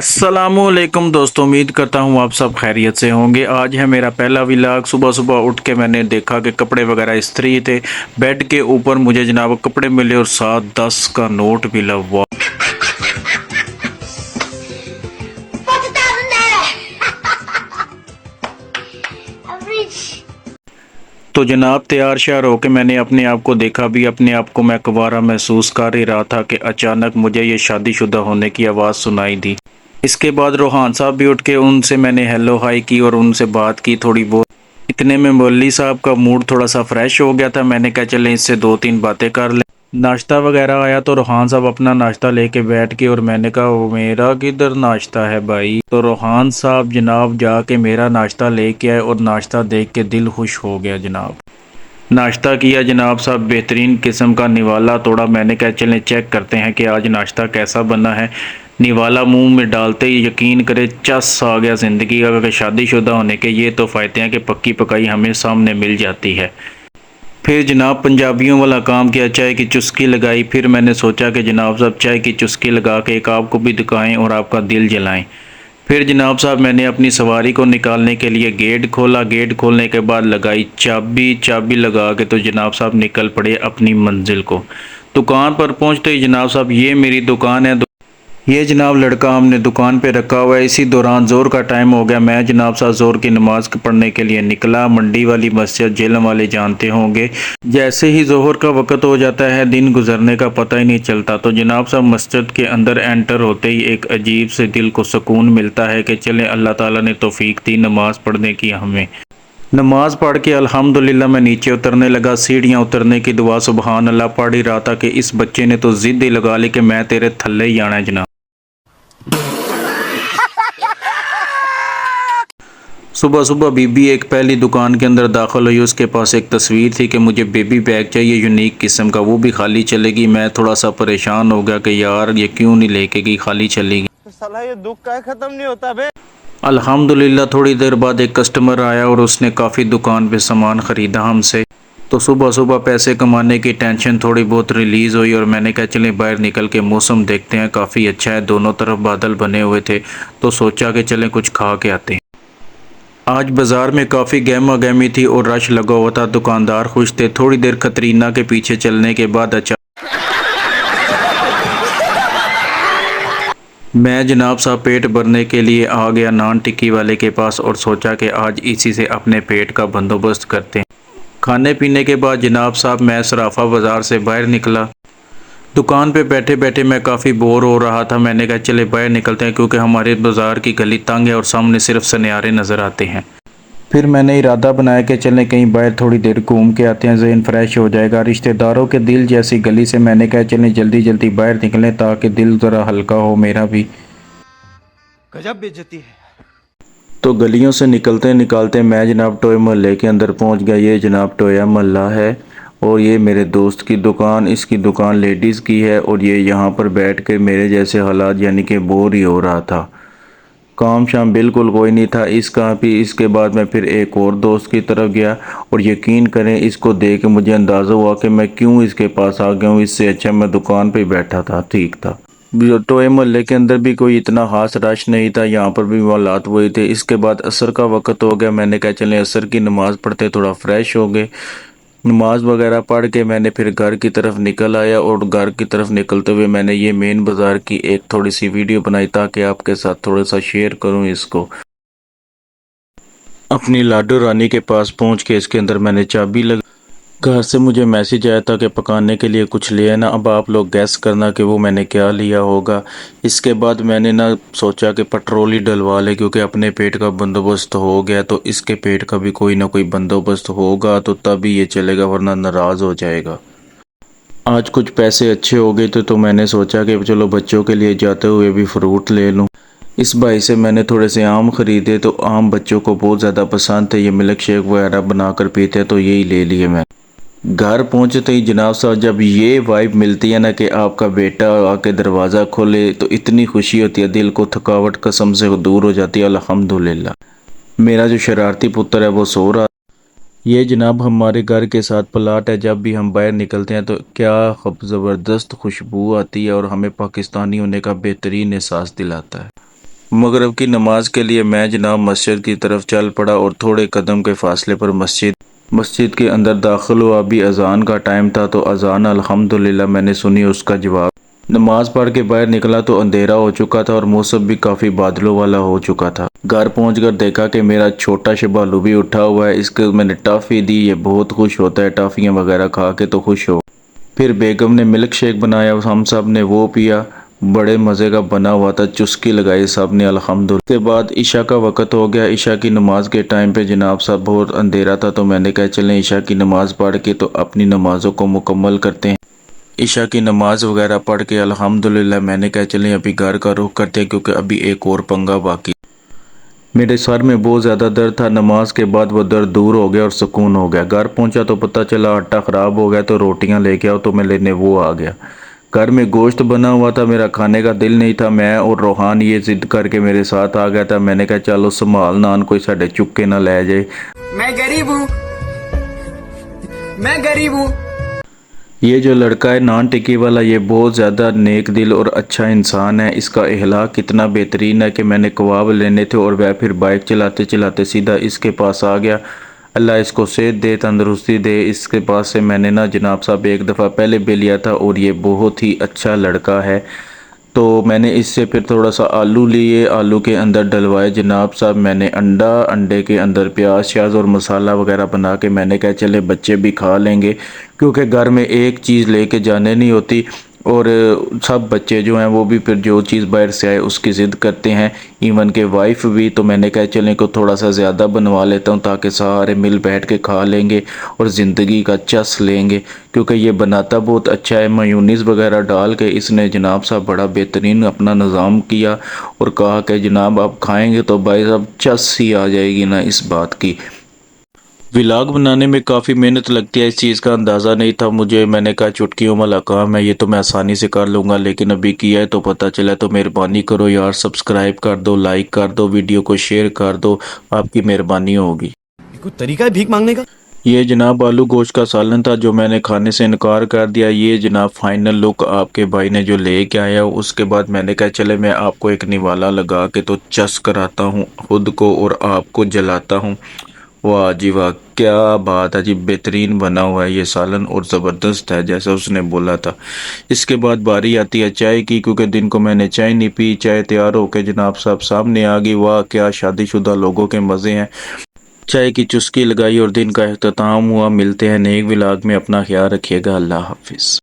अस्सलामुअलैकुम दोस्तों, उम्मीद करता हूँ आप सब खैरियत से होंगे। आज है मेरा पहला व्लॉग। सुबह सुबह उठ के मैंने देखा कि कपड़े वगैरह इस्त्री थे। बेड के ऊपर मुझे जनाब कपड़े मिले और साथ 10 का नोट मिला। वाह! तो जनाब तैयार श्यार होके मैंने अपने आप को देखा भी। अपने आप को मैं कुंवारा महसूस कर ही रहा था कि अचानक मुझे ये शादीशुदा होने की आवाज़ सुनाई दी। इसके बाद रोहान साहब भी उठ के उनसे मैंने हेलो हाय की और उनसे बात की थोड़ी बहुत। इतने में मौलवी साहब का मूड थोड़ा सा फ्रेश हो गया था। मैंने कहा चले इससे दो तीन बातें कर लें। नाश्ता वगैरह आया तो रोहान साहब अपना नाश्ता लेके बैठ गए और मैंने कहा वो मेरा किधर नाश्ता है भाई। तो रोहान साहब जनाब जाके मेरा नाश्ता लेके आए और नाश्ता देख के दिल खुश हो गया जनाब। नाश्ता किया जनाब साहब, बेहतरीन किस्म का निवाला तोड़ा। मैंने कहा चलें चेक करते हैं कि आज नाश्ता कैसा बना है। निवाला मुंह में डालते ही यकीन करे चस आ गया ज़िंदगी का कि शादीशुदा होने के ये तो फ़ायदे हैं कि पक्की पकाई हमें सामने मिल जाती है। फिर जनाब पंजाबियों वाला काम किया, चाय की चुस्की लगाई। फिर मैंने सोचा कि जनाब साहब चाय की चुस्की लगा के एक आपको भी दिखाएं और आपका दिल जलाएं। फिर जनाब साहब मैंने अपनी सवारी को निकालने के लिए गेट खोला। गेट खोलने के बाद लगाई चाबी। चाबी लगा के तो जनाब साहब निकल पड़े अपनी मंजिल को। दुकान पर पहुंचते ही जनाब साहब ये मेरी दुकान है। ये जनाब लड़का हमने दुकान पे रखा हुआ है। इसी दौरान ज़ोर का टाइम हो गया। मैं जनाब साहब ज़ोर की नमाज़ पढ़ने के लिए निकला। मंडी वाली मस्जिद जेलम वाले जानते होंगे। जैसे ही ज़ोहर का वक़्त हो जाता है दिन गुजरने का पता ही नहीं चलता। तो जनाब साहब मस्जिद के अंदर एंटर होते ही एक अजीब से दिल को सुकून मिलता है कि चलें अल्लाह ताला ने तौफीक दी नमाज़ पढ़ने की हमें। नमाज पढ़ के अल्हम्दुलिल्लाह मैं नीचे उतरने लगा। सीढ़ियाँ उतरने की दुआ सुबहान अल्लाह पढ़ ही रहा था कि इस बच्चे ने तो ज़िद ही लगा ली कि मैं तेरे थल्ले ही आना है जनाब। सुबह सुबह बीबी एक पहली दुकान के अंदर दाखिल हुई। उसके पास एक तस्वीर थी कि मुझे बेबी बैग चाहिए यूनिक किस्म का, वो भी खाली चलेगी। मैं थोड़ा सा परेशान हो गया कि यार ये क्यों नहीं लेके गई, खाली चली गई। तो साला ये दुख का खत्म नहीं होता बे। अल्हम्दुलिल्लाह थोड़ी देर बाद एक कस्टमर आया और उसने काफ़ी दुकान पे सामान ख़रीदा हमसे। तो सुबह सुबह पैसे कमाने की टेंशन थोड़ी बहुत रिलीज़ हुई और मैंने कहा चलें बाहर निकल के मौसम देखते हैं, काफ़ी अच्छा है, दोनों तरफ बादल बने हुए थे। तो सोचा कि चलें कुछ खा के आते हैं। आज बाज़ार में काफ़ी गहमा गहमी थी और रश लगा हुआ था। दुकानदार खुश थे। थोड़ी देर कतरीना के पीछे चलने के बाद अच्छा मैं जनाब साहब पेट भरने के लिए आ गया नान टिक्की वाले के पास और सोचा कि आज इसी से अपने पेट का बंदोबस्त करते हैं। खाने पीने के बाद जनाब साहब मैं सराफा बाज़ार से बाहर निकला। दुकान पे बैठे बैठे मैं काफ़ी बोर हो रहा था। मैंने कहा चले बाहर निकलते हैं क्योंकि हमारे बाज़ार की गली तंग है और सामने सिर्फ सन्यारे नज़र आते हैं। फिर मैंने इरादा बनाया कि चलें कहीं बाहर थोड़ी देर घूम के आते हैं, ज़हन फ्रेश हो जाएगा। रिश्तेदारों के दिल जैसी गली से मैंने कहा चलें जल्दी जल्दी बाहर निकलें ताकि दिल ज़रा हल्का हो मेरा भी। गजब बेइज्जती है। तो गलियों से निकलते निकलते मैं जनाब टोए मोहल्ले के अंदर पहुंच गया। ये जनाब टोया मोहल्ला है और ये मेरे दोस्त की दुकान, इसकी दुकान लेडीज़ की है और ये यहाँ पर बैठ के मेरे जैसे हालात यानी कि बोर ही हो रहा था। काम शाम बिल्कुल कोई नहीं था इसका भी। इसके बाद मैं फिर एक और दोस्त की तरफ गया और यकीन करें इसको देख के मुझे अंदाज़ा हुआ कि मैं क्यों इसके पास आ गया हूँ। इससे अच्छा मैं दुकान पे ही बैठा था, ठीक था। टोए मोहल्ले के अंदर भी कोई इतना ख़ास रश नहीं था, यहाँ पर भी हालात वही थे। इसके बाद असर का वक़्त हो गया। मैंने कहा चलें असर की नमाज़ पढ़ते, थोड़ा फ्रेश हो गए। नमाज वगैरह पढ़ के मैंने फिर घर की तरफ निकल आया और घर की तरफ निकलते हुए मैंने ये मेन बाज़ार की एक थोड़ी सी वीडियो बनाई ताकि आपके साथ थोड़ा सा शेयर करूं इसको। अपनी लाडो रानी के पास पहुंच के इसके अंदर मैंने चाबी लगा। घर से मुझे मैसेज आया था कि पकाने के लिए कुछ ले आना। अब आप लोग गैस करना कि वो मैंने क्या लिया होगा। इसके बाद मैंने ना सोचा कि पेट्रोल ही डलवा ले क्योंकि अपने पेट का बंदोबस्त हो गया तो इसके पेट का भी कोई ना कोई बंदोबस्त होगा तो तभी ये चलेगा, वरना नाराज़ हो जाएगा। आज कुछ पैसे अच्छे हो गए तो मैंने सोचा कि चलो बच्चों के लिए जाते हुए भी फ्रूट ले लूँ। इस भाई से मैंने थोड़े से आम ख़रीदे तो आम बच्चों को बहुत ज़्यादा पसंद थे, ये मिल्क शेक वगैरह बनाकर पीते तो यही ले लिए मैं। घर पहुंचते ही जनाब साहब जब ये वाइब मिलती है ना कि आपका बेटा आके दरवाज़ा खोले तो इतनी खुशी होती है, दिल को थकावट कसम से दूर हो जाती है। अल्हम्दुलिल्लाह मेरा जो शरारती पुत्र है वो सो रहा। ये जनाब हमारे घर के साथ प्लाट है। जब भी हम बाहर निकलते हैं तो क्या ज़बरदस्त खुशबू आती है और हमें पाकिस्तानी होने का बेहतरीन एहसास दिलाता है। मगरिब की नमाज के लिए मैं जनाब मस्जिद की तरफ चल पड़ा और थोड़े कदम के फासले पर मस्जिद के अंदर दाखिल हुआ। अभी अजान का टाइम था तो अजान अल्हम्दुलिल्लाह मैंने सुनी, उसका जवाब। नमाज पढ़ के बाहर निकला तो अंधेरा हो चुका था और मौसम भी काफ़ी बादलों वाला हो चुका था। घर पहुंचकर देखा कि मेरा छोटा शबालू भी उठा हुआ है। इसको मैंने टॉफ़ी दी, ये बहुत खुश होता है, टॉफ़ियाँ वगैरह खा के तो खुश हो। फिर बेगम ने मिल्क शेक बनाया, हम सब ने वो पिया, बड़े मज़े का बना हुआ था। चुस्की लगाई सब ने अल्हम्दुलिल्लाह। उसके बाद ईशा का वक़्त हो गया। ईशा की नमाज के टाइम पे जनाब साहब बहुत अंधेरा था तो मैंने कहा चलें ईशा की नमाज़ पढ़ के तो अपनी नमाज़ों को मुकम्मल करते हैं। ईशा की नमाज वगैरह पढ़ के अल्हम्दुलिल्लाह मैंने कहा चलें अभी घर का रुख करते हैं क्योंकि अभी एक और पंगा बाकी। मेरे सर में बहुत ज़्यादा दर्द था। नमाज के बाद वो दर्द दूर हो गया और सुकून हो गया। घर पहुंचा तो पता चला आटा ख़राब हो गया तो रोटियां लेके आओ तो मैं लेने वो आ गया। घर में गोश्त बना हुआ था, मेरा खाने का दिल नहीं था। मैं और रोहान ये जिद करके मेरे साथ आ गया था। मैंने कहा चलो संभाल नान कोई साढ़े चुक के ना ले जाए। मैं गरीब हूँ, मैं गरीब हूँ। ये जो लड़का है नान टिक्की वाला, ये बहुत ज़्यादा नेक दिल और अच्छा इंसान है। इसका अखलाक कितना बेहतरीन है कि मैंने कबाब लेने थे और वह फिर बाइक चलाते चलाते सीधा इसके पास आ गया। अल्लाह इसको सेहत दे, तंदुरुस्ती दे। इसके पास से मैंने ना जनाब साहब एक दफ़ा पहले भी लिया था और ये बहुत ही अच्छा लड़का है। तो मैंने इससे फिर थोड़ा सा आलू लिए, आलू के अंदर डलवाए जनाब साहब मैंने अंडा, अंडे के अंदर प्याज श्याज और मसाला वगैरह बना के मैंने कहा चले बच्चे भी खा लेंगे क्योंकि घर में एक चीज़ लेके जाने नहीं होती और सब बच्चे जो हैं वो भी फिर जो चीज़ बाहर से आए उसकी ज़िद करते हैं, इवन के वाइफ भी। तो मैंने कहा चलें को थोड़ा सा ज़्यादा बनवा लेता हूँ ताकि सारे मिल बैठ के खा लेंगे और ज़िंदगी का चस लेंगे क्योंकि ये बनाता बहुत अच्छा है। मेयोनीज़ वगैरह डाल के इसने जनाब साहब बड़ा बेहतरीन अपना निज़ाम किया और कहा कि जनाब आप खाएँगे तो भाई साहब चस ही आ जाएगी ना इस बात की। व्लॉग बनाने में काफ़ी मेहनत लगती है, इस चीज़ का अंदाज़ा नहीं था मुझे। मैंने कहा चुटकियों वाला काम है ये तो मैं आसानी से कर लूँगा, लेकिन अभी किया है तो पता चला। तो मेहरबानी करो यार, सब्सक्राइब कर दो, लाइक कर दो, वीडियो को शेयर कर दो, आपकी मेहरबानी होगी। कोई तरीका है भीख मांगने का? ये जनाब आलू गोश्त का सालन था जो मैंने खाने से इनकार कर दिया। ये जनाब फाइनल लुक आपके भाई ने जो लेके आया। उसके बाद मैंने कहा चले मैं आपको एक निवाला लगा के तो चस कराता हूँ खुद को और आपको जलाता हूँ। वाह जी वाह, क्या बात है जी, बेहतरीन बना हुआ है ये सालन और ज़बरदस्त है जैसा उसने बोला था। इसके बाद बारी आती है चाय की क्योंकि दिन को मैंने चाय नहीं पी। चाय तैयार होकर जनाब साहब सामने आ गई। वाह क्या शादीशुदा लोगों के मज़े हैं। चाय की चुस्की लगाई और दिन का अख्ताम हुआ। मिलते हैं नए व्लॉग में, अपना ख्याल रखिएगा। अल्लाह हाफिज़।